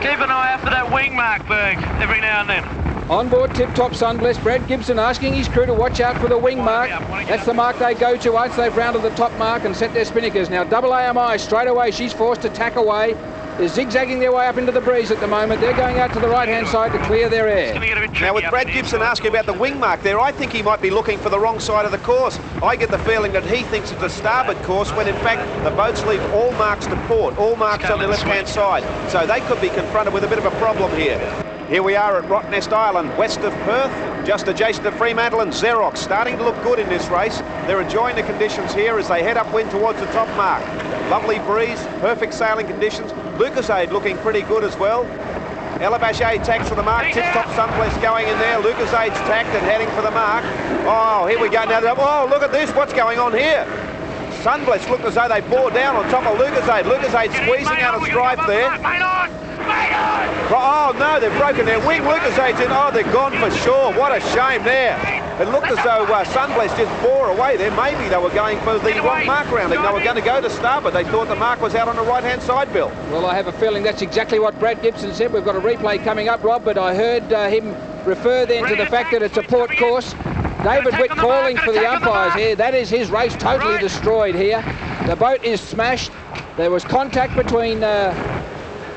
Keep an eye out for that wing mark, Berg, every now and then. On board tip-top Sunblessed, Brad Gibson asking his crew to watch out for the wing mark. That's the mark they go to once they've rounded the top mark and set their spinnakers. Now double AMI straight away, she's forced to tack away. They're zigzagging their way up into the breeze at the moment. They're going out to the right-hand side to clear their air. Now with Brad Gibson asking about the wing mark there, I think he might be looking for the wrong side of the course. I get the feeling that he thinks it's a starboard course when in fact the boats leave all marks to port, all marks on the left-hand side. So they could be confronted with a bit of a problem here. Here we are at Rottnest Island, west of Perth, just adjacent to Fremantle and Xerox, starting to look good in this race. They're enjoying the conditions here as they head upwind towards the top mark. Lovely breeze, perfect sailing conditions. Lucasade looking pretty good as well. Elabache tacks for the mark, tip-top Sunblessed going in there. Lucasade's tacked and heading for the mark. Oh, here we go now. Oh, look at this, what's going on here? Sunblessed looked as though they bore down on top of Lucasade. Lucasade squeezing out of stripe there. Oh no, they've broken their wing. Lucasade's in. Oh, they're gone for sure. What a shame there. It looked as though Sunblessed just bore away there. Maybe they were going for the wrong mark rounding. They were going to go to starboard. They thought the mark was out on the right-hand side, Bill. Well, I have a feeling that's exactly what Brad Gibson said. We've got a replay coming up, Rob, but I heard him refer then to the fact that it's a port course. David Witt calling for the umpires here. That is his race totally destroyed here. The boat is smashed. There was contact between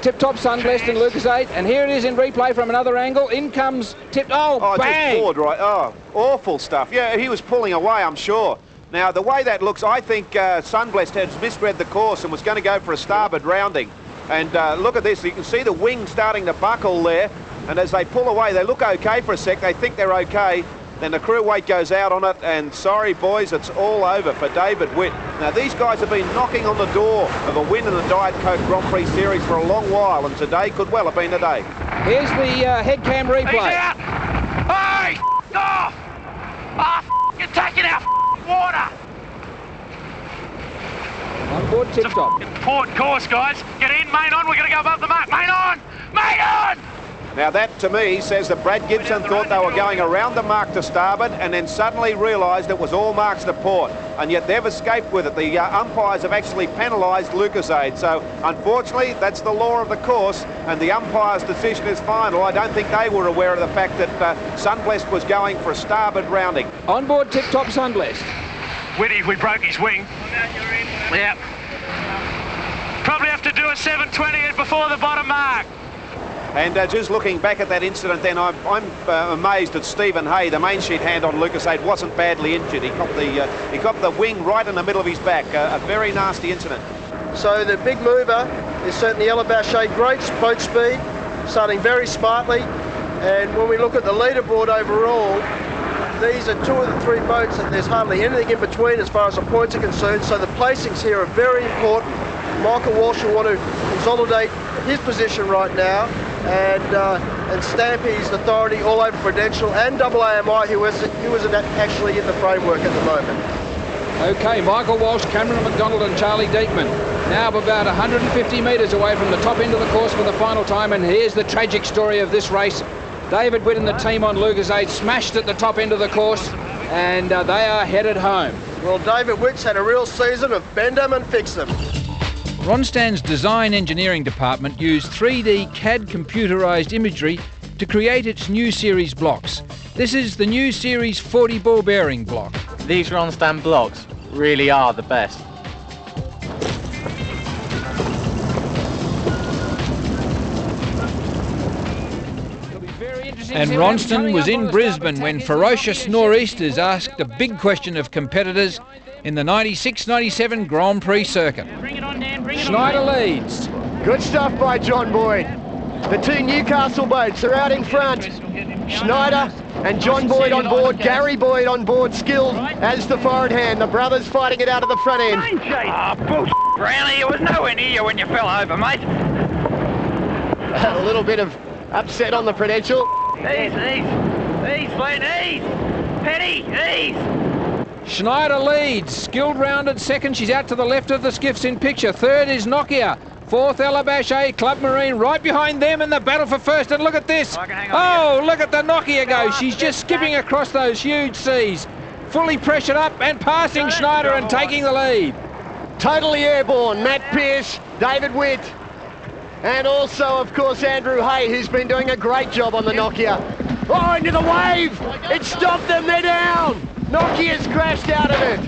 tip-top Sunblessed and Lucasade, and here it is in replay from another angle. In comes bang! Just bored, right? Oh, awful stuff. Yeah, he was pulling away, I'm sure. Now, the way that looks, I think Sunblessed has misread the course and was going to go for a starboard rounding. And look at this. You can see the wing starting to buckle there, and as they pull away, they look okay for a sec. They think they're okay. Then the crew weight goes out on it, and sorry, boys, it's all over for David Witt. Now, these guys have been knocking on the door of a win in the Diet Coke Grand Prix Series for a long while, and today could well have been the day. Here's the head cam replay. He's out! Hey, off! Oh, you're taking our water! On board tip-top. Port course, guys. Get in, main on. We're going to go above the mark. Main on! Main on! Now that, to me, says that Brad Gibson thought they were going around the mark to starboard and then suddenly realised it was all marks to port. And yet they've escaped with it. The umpires have actually penalised Lucasade. So, unfortunately, that's the law of the course, and the umpire's decision is final. I don't think they were aware of the fact that Sunblessed was going for a starboard rounding. On board tip-top Sunblessed. Whitty, we broke his wing. Yeah. Probably have to do a 720 before the bottom mark. And just looking back at that incident then, I'm amazed that Stephen Hay, the main sheet hand on Lucasade, wasn't badly injured. He got the wing right in the middle of his back. A very nasty incident. So the big mover is certainly Elabache, great boat speed, starting very smartly. And when we look at the leaderboard overall, these are two of the three boats that there's hardly anything in between as far as the points are concerned. So the placings here are very important. Michael Walsh will want to consolidate his position right now, and stamp his authority all over Prudential and double AMI, who isn't actually in the framework at the moment. Okay, Michael Walsh, Cameron McDonald and Charlie Diekman now about 150 metres away from the top end of the course for the final time, and here's the tragic story of this race. David Witt and the team on Lucasade smashed at the top end of the course, and they are headed home. Well, David Witt's had a real season of bend them and fix them. Ronstand's design engineering department used 3D CAD computerised imagery to create its new series blocks. This is the new series 40 ball bearing block. These Ronstand blocks really are the best. And Ronston was in Brisbane when ferocious nor'easters asked a big question of competitors: in the 96-97 Grand Prix circuit. Schneider leads. Good stuff by John Boyd. The two Newcastle boats are out in front. Schneider and John Boyd on board, Gary Boyd on board, skilled as the forward hand. The brothers fighting it out of the front end. Oh, bullshit, Brownie. It was nowhere near you when you fell over, mate. A little bit of upset on the Prudential. Ease, Flynn, ease. Penny, ease. Schneider leads. Skilled rounded second. She's out to the left of the skiffs in picture. Third is Nokia. Fourth, Alabache, Club Marine right behind them in the battle for first. And look at this. Oh, look at the Nokia go. She's just skipping across those huge seas. Fully pressured up and passing Schneider and taking the lead. Totally airborne. Matt Pearce, David Witt, and also, of course, Andrew Hay, who's been doing a great job on the Nokia. Oh, into the wave. It stopped them. They're down. Nokia's crashed out of it.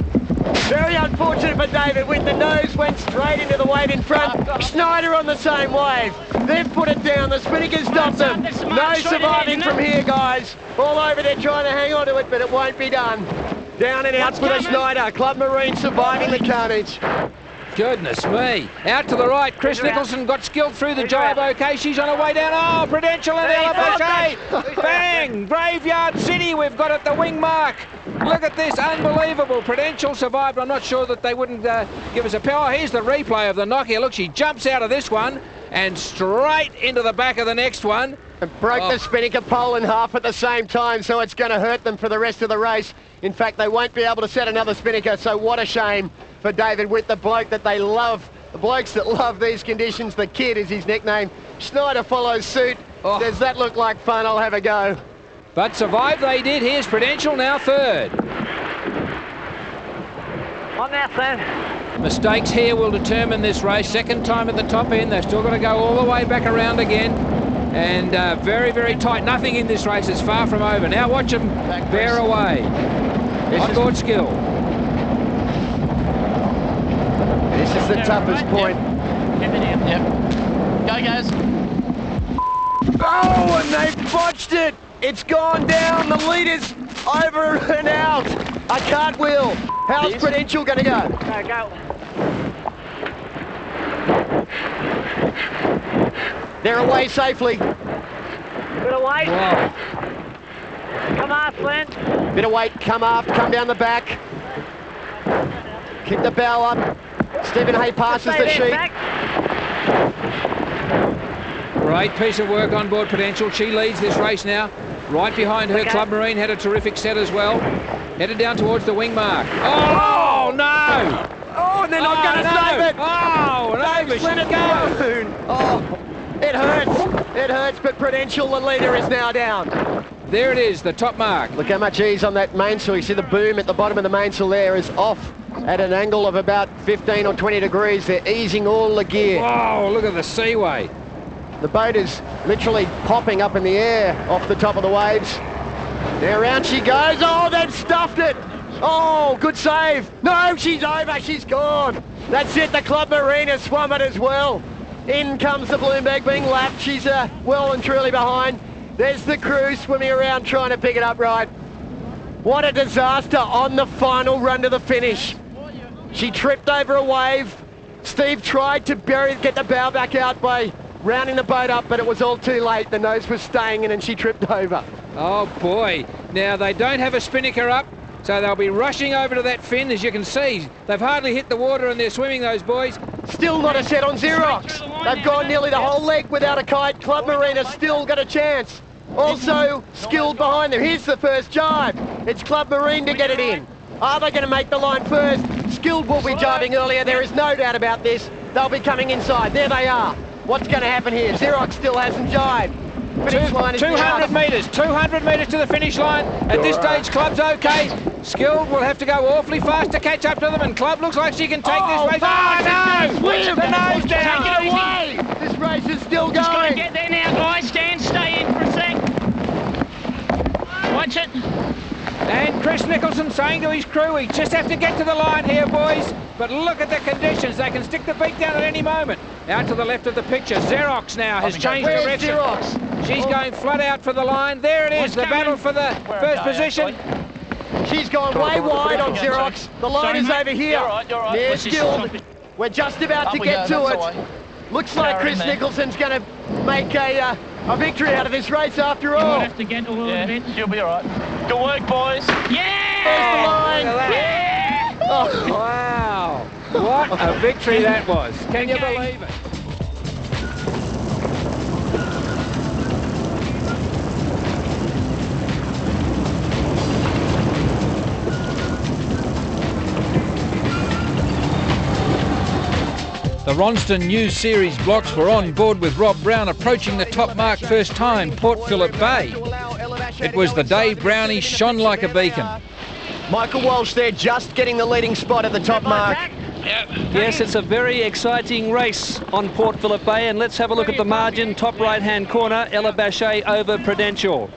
Very unfortunate for David Witt. The nose went straight into the wave in front. Schneider on the same wave. They've put it down. The Spinnakers stopped them. No surviving from here, guys. All over there trying to hang on to it, but it won't be done. Down and out for the Schneider. Club Marine surviving the carnage. Goodness me. Out to the right, Chris Nicholson got skilled through the job. Okay, she's on her way down. Oh, Prudential and Alabache. Bang! Graveyard City we've got at the wing mark. Look at this, unbelievable. Prudential survived. I'm not sure that they wouldn't give us a power. Here's the replay of the Nokia. Look, she jumps out of this one and straight into the back of the next one. It broke the Spinnaker pole in half at the same time, so it's going to hurt them for the rest of the race. In fact, they won't be able to set another Spinnaker, so what a shame for David Witt, the bloke that they love. The blokes that love these conditions. The Kid is his nickname. Schneider follows suit. Does that look like fun? I'll have a go. But survive they did. Here's Prudential now third. On that, then. Mistakes here will determine this race. Second time at the top end. They've still got to go all the way back around again. And very, very tight. Nothing in this race is far from over. Now watch them bear away. On-board skill. This is the toughest point. Yep. Go, guys. Oh, and they botched it. It's gone down. The leader's over and out. A cartwheel. How's Prudential going to go? Go. They're away safely. Bit of weight. Wow. Come on, Flynn. Bit of weight. Come up. Come down the back. Keep the bow up. Stephen Hay passes the sheet. Great piece of work on board Prudential. She leads this race now. Right behind her, Club Marine had a terrific set as well. Headed down towards the wing mark. Oh, no! Oh, and they're not going to save it! Oh, and over she goes! Oh, it hurts. It hurts, but Prudential, the leader, is now down. There it is, the top mark. Look how much ease on that mainsail. You see the boom at the bottom of the mainsail there is off at an angle of about 15 or 20 degrees. They're easing all the gear. Oh, look at the seaway. The boat is literally popping up in the air off the top of the waves. Now around she goes. Oh, they've stuffed it. Oh, good save. No, she's over. She's gone. That's it. The Club Marine has swum it as well. In comes the Bloomberg being lapped. She's well and truly behind. There's the crew swimming around trying to pick it up right. What a disaster on the final run to the finish. She tripped over a wave. Steve tried to get the bow back out by rounding the boat up, but it was all too late. The nose was staying in and she tripped over. Oh boy. Now they don't have a spinnaker up, so they'll be rushing over to that fin. As you can see, they've hardly hit the water and they're swimming, those boys. Still not a set on Xerox. They've gone nearly the whole leg without a kite. Club Marine has still got a chance. Also skilled behind them. Here's the first jibe. It's Club Marine to get it in. Are they going to make the line first? Skilled will be jibing earlier. There is no doubt about this. They'll be coming inside. There they are. What's going to happen here? Xerox still hasn't jibed. Finish line is 200 metres. 200 metres to the finish line. At this stage, Club's okay. Skilled will have to go awfully fast to catch up to them, and Club looks like she can take this race. Oh, no! The nose down. Take it away. This race is still going. Just got to get there now, guys. Stay in for a sec. Watch it. And Chris Nicholson saying to his crew, we just have to get to the line here, boys. But look at the conditions. They can stick the beak down at any moment. Out to the left of the picture. Xerox now has changed direction. She's going flat out for the line. There it is, the battle for the first position. She's gone way wide on Xerox. The line is over here. You're right. They're skilled. We're just about to get to it. Looks like Chris Nicholson's going to make a victory out of this race after all. We'll have to get all the bits. She'll be all right. Good work, boys. Yeah! There's the line. Yeah! Oh. Wow. What a victory that was. Can you believe it? The Ronston New Series blocks were on board with Rob Brown approaching the top mark first time, Port Phillip Bay. It was the day Brownie shone like a beacon. Michael Walsh there just getting the leading spot at the top mark. Yes, it's a very exciting race on Port Phillip Bay, and let's have a look at the margin. Top right-hand corner, Ella Bachet over Prudential.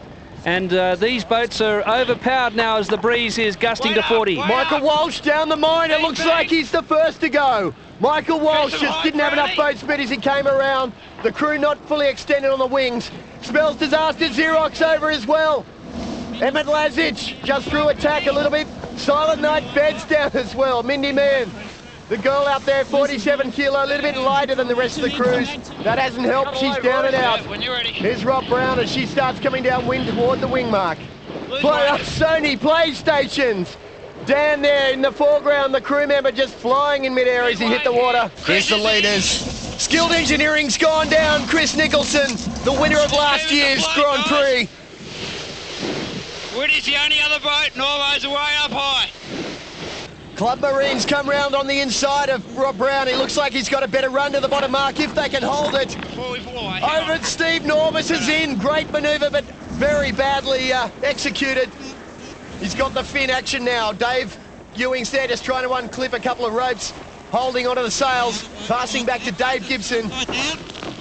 And these boats are overpowered now as the breeze is gusting to 40. Michael Walsh down the mine. It looks like he's the first to go. Michael Walsh just didn't have enough boat speed as he came around. The crew not fully extended on the wings. Spells disaster. Xerox over as well. Emmett Lazic just threw attack a little bit. Silent Night beds down as well. Mindy Mann, the girl out there, 47 kilo, a little bit lighter than the rest of the crews. That hasn't helped. She's down and out. Here's Rob Brown as she starts coming downwind toward the wing mark. Sony PlayStations. Down there in the foreground, the crew member just flying in midair as he hit the water. Here's the leaders. Skilled Engineering's gone down. Chris Nicholson, the winner of last year's Grand Prix. Woody's the only other boat. Norway's way up high. Club Marines come round on the inside of Rob Brown. He looks like he's got a better run to the bottom mark if they can hold it. Over at Steve Normus is in. Great manoeuvre, but very badly executed. He's got the fin action now. Dave Ewing's there just trying to unclip a couple of ropes, holding onto the sails, passing back to Dave Gibson.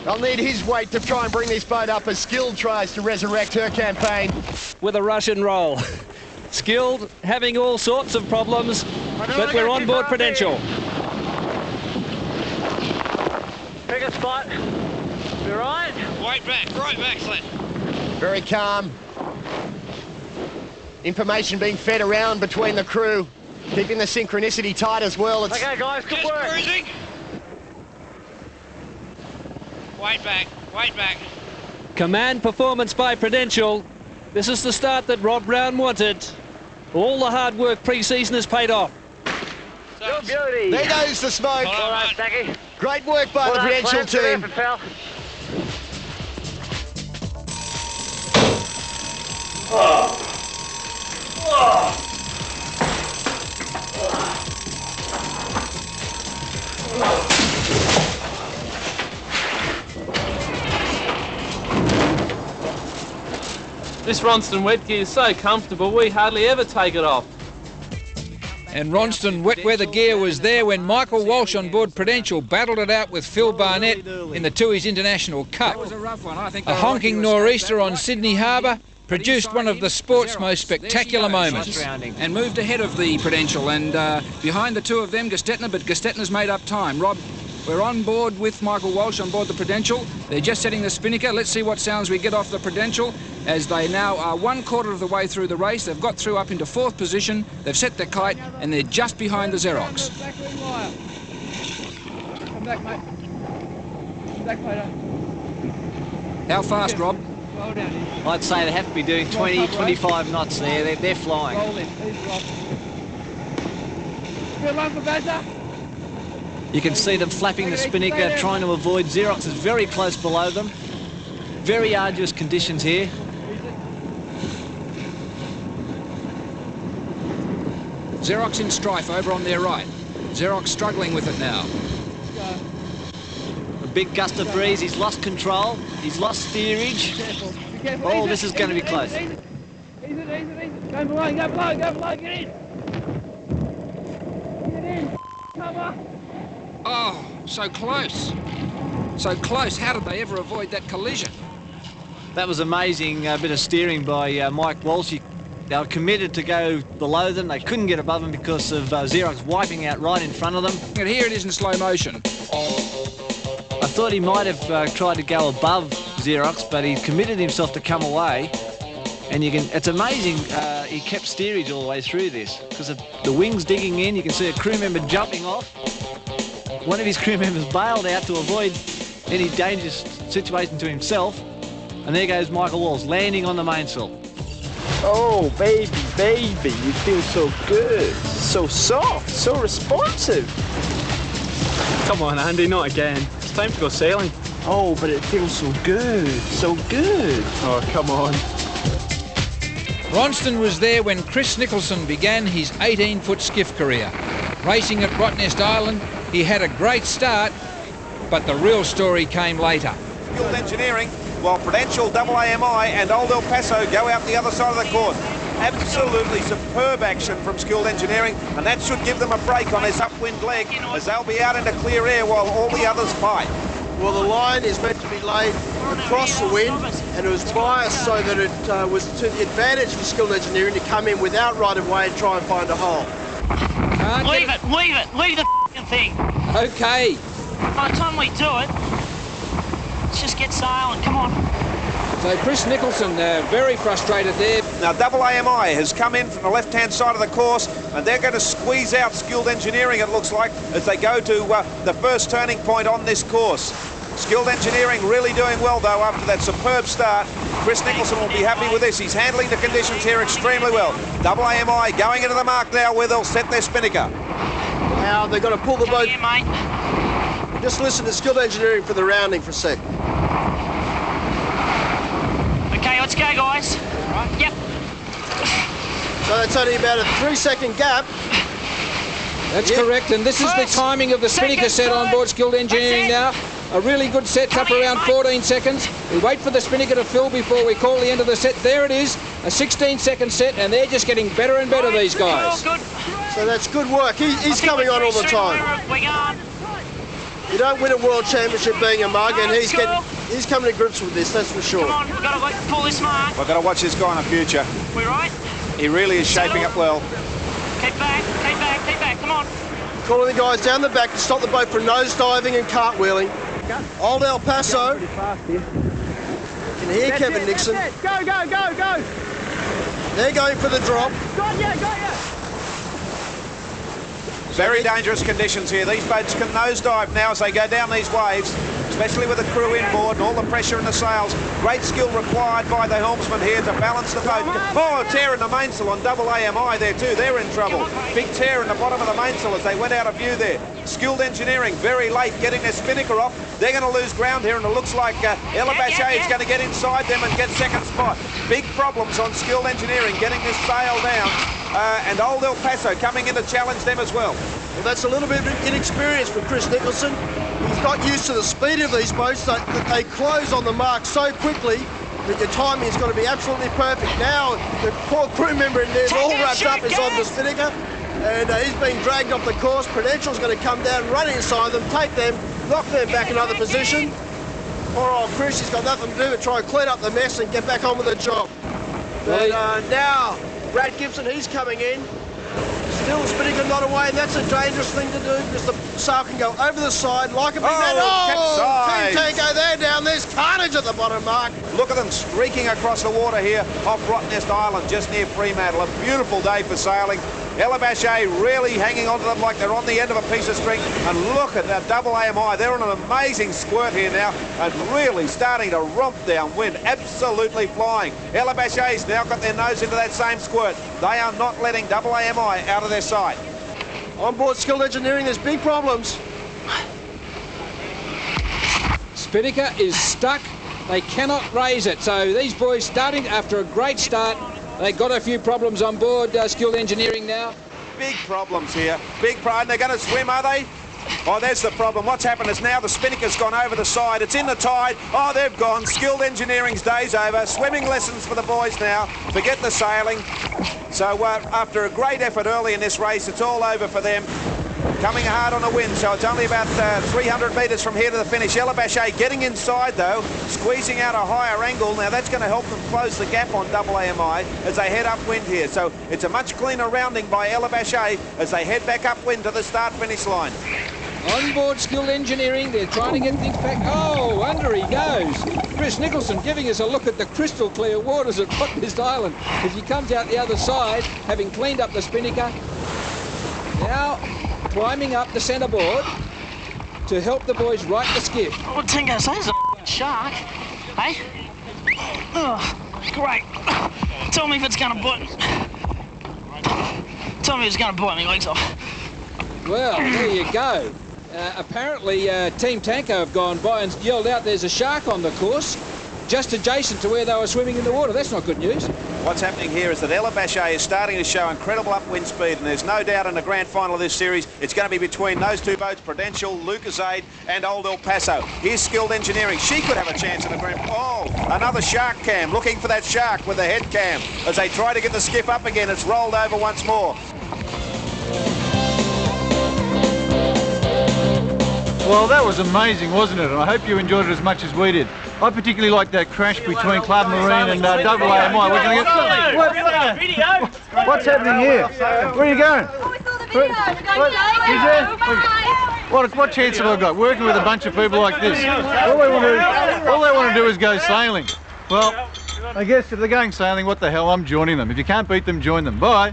I'll need his weight to try and bring this boat up as Skilled tries to resurrect her campaign. With a Russian roll. Skilled, having all sorts of problems, but we're on board Prudential. Pick a spot. You right? Right back, Sled. Very calm. Information being fed around between the crew, keeping the synchronicity tight as well. It's okay, guys, good work. Cruising. Wait back. Command performance by Prudential. This is the start that Rob Brown wanted. All the hard work pre-season has paid off. Good beauty. There goes the smoke. All right, Stacky. Great work by the Prudential team. This Ronston wet gear is so comfortable we hardly ever take it off. And Ronston wet weather gear was there when Michael Walsh on board Prudential battled it out with Phil Barnett in the Tooheys International Cup. That was a rough one. I think A honking nor'easter on Sydney Harbour produced one of the sport's most spectacular moments. And moved ahead of the Prudential, and behind the two of them, Gestetner, but Gestetner's made up time. Rob, we're on board with Michael Walsh on board the Prudential. They're just setting the spinnaker. Let's see what sounds we get off the Prudential, as they now are 1/4 of the way through the race. They've got through up into 4th position. They've set their kite, and they're just behind the Xerox. Come back, mate. Come back, Peter. How fast, Rob? Roll down here. I'd say they have to be doing 20, 25 knots there. They're flying. Roll in. Easy, Rob. Good run for Bazza. You can see them flapping the spinnaker, trying to avoid. Xerox is very close below them. Very arduous conditions here. Xerox in strife over on their right. Xerox struggling with it now. A big gust of breeze. He's lost control. He's lost steerage. Oh, this is going to be close. Easy. Go below, get in. Get in. Cover. Oh, so close. So close. How did they ever avoid that collision? That was amazing bit of steering by Mike Walsh. They were committed to go below them. They couldn't get above them because of Xerox wiping out right in front of them. And here it is in slow motion. I thought he might have tried to go above Xerox, but he committed himself to come away. And it's amazing he kept steerage all the way through this, because of the wings digging in. You can see a crew member jumping off. One of his crew members bailed out to avoid any dangerous situation to himself. And there goes Michael Walls, landing on the mainsail. Oh, baby, baby, you feel so good. So soft, so responsive. Come on, Andy, not again. It's time to go sailing. Oh, but it feels so good, so good. Oh, come on. Ronston was there when Chris Nicholson began his 18-foot skiff career. Racing at Rottnest Island, he had a great start, but the real story came later. Skilled Engineering, while Prudential, AAMI and Old El Paso go out the other side of the course. Absolutely superb action from Skilled Engineering, and that should give them a break on this upwind leg as they'll be out into clear air while all the others fight. Well, the line is meant to be laid across the wind, and it was biased so that it was to the advantage for Skilled Engineering to come in without right-of-way and try and find a hole. Leave the f***ing thing. Okay. By the time we do it, let's just get sailing, come on. So Chris Nicholson very frustrated there. Now AAMI has come in from the left-hand side of the course, and they're going to squeeze out Skilled Engineering, it looks like, as they go to the first turning point on this course. Skilled Engineering really doing well, though, after that superb start. Chris Nicholson will be happy with this. He's handling the conditions here extremely well. AAMI going into the mark now where they'll set their spinnaker. Now they've got to pull the boat. Here, mate. Just listen to Skilled Engineering for the rounding for a sec. Okay, let's go, guys. Yep. So that's only about a 3-second gap. That's correct, and this is the timing of the spinnaker set on board Skilled Engineering now. A really good set's up around 14 seconds. We wait for the spinnaker to fill before we call the end of the set. There it is, a 16-second set, and they're just getting better and better, these guys. So that's good work. He's coming on all the time. You don't win a world championship being a mug, and he's coming to grips with this, that's for sure. Come on, we've got to pull this mark. We've got to watch this guy in the future. We right? He really is shaping up well. Keep back, come on. Calling the guys down the back to stop the boat from nose diving and cartwheeling. Old El Paso. You can hear Kevin Nixon. Go, go, go, go. They're going for the drop. Got ya. Very dangerous conditions here. These boats can nosedive now as they go down these waves, especially with the crew inboard and all the pressure in the sails. Great skill required by the helmsman here to balance the boat. Oh, a tear in the mainsail on AAMI there too. They're in trouble. Big tear in the bottom of the mainsail as they went out of view there. Skilled Engineering very late getting their spinnaker off. They're going to lose ground here, and it looks like Elabashe is going to get inside them and get second spot. Big problems on Skilled Engineering getting this sail down. And Old El Paso coming in to challenge them as well. Well, that's a little bit of inexperience for Chris Nicholson. He's not used to the speed of these boats, that they close on the mark so quickly that your timing is going to be absolutely perfect. Now, the poor crew member in there is all wrapped up inside the spinnaker, and he's being dragged off the course. Prudential's going to come down, run inside them, take them, knock them back another position. Poor old Chris, he's got nothing to do but try and clean up the mess and get back on with the job. And now, Brad Gibson, he's coming in. Still spinnaker not away, and that's a dangerous thing to do because the sail can go over the side like a big net. Capsize. Team Tango there down. There's carnage at the bottom, Mark. Look at them streaking across the water here off Rottnest Island, just near Fremantle. A beautiful day for sailing. Elabashe really hanging on to them like they're on the end of a piece of string. And look at that AAMI. They're on an amazing squirt here now and really starting to romp downwind. Absolutely flying. Elabashe's now got their nose into that same squirt. They are not letting AAMI out of their sight. On board Skilled Engineering, there's big problems. Spinnaker is stuck. They cannot raise it. So these boys starting after a great start. They got a few problems on board Skilled Engineering now. Big problems here. Big problem. They're going to swim, are they? Oh, there's the problem. What's happened is now the spinnaker's gone over the side. It's in the tide. Oh, they've gone. Skilled Engineering's day's over. Swimming lessons for the boys now. Forget the sailing. So after a great effort early in this race, it's all over for them. Coming hard on the wind, so it's only about 300 metres from here to the finish. Elabashe getting inside, though, squeezing out a higher angle. Now, that's going to help them close the gap on AAMI as they head upwind here. So it's a much cleaner rounding by Elabashe as they head back upwind to the start-finish line. On board skilled engineering, they're trying to get things back. Oh, under he goes. Chris Nicholson giving us a look at the crystal clear waters at Botanist Island as he comes out the other side, having cleaned up the spinnaker. Now climbing up the centre board to help the boys right the skiff. Oh, Tingo, so there's a shark, hey? Oh, great. Tell me if it's going to bite. Tell me if it's going to bite me legs off. Well, there you go. Apparently, Team Tanko have gone by and yelled out there's a shark on the course, just adjacent to where they were swimming in the water. That's not good news. What's happening here is that Ella Bache is starting to show incredible upwind speed, and there's no doubt in the grand final of this series it's going to be between those two boats, Prudential, Lucasade and Old El Paso. Here's skilled engineering. She could have a chance in the grand. Oh, another shark cam, looking for that shark with the head cam. As they try to get the skiff up again, it's rolled over once more. Well, that was amazing, wasn't it? And I hope you enjoyed it as much as we did. I particularly liked that crash between Club Marine and AMI. What's happening here? Where are you going? What chance have I got working with a bunch of people like this? All they want to do is go sailing. Well, I guess if they're going sailing, what the hell? I'm joining them. If you can't beat them, join them. Bye.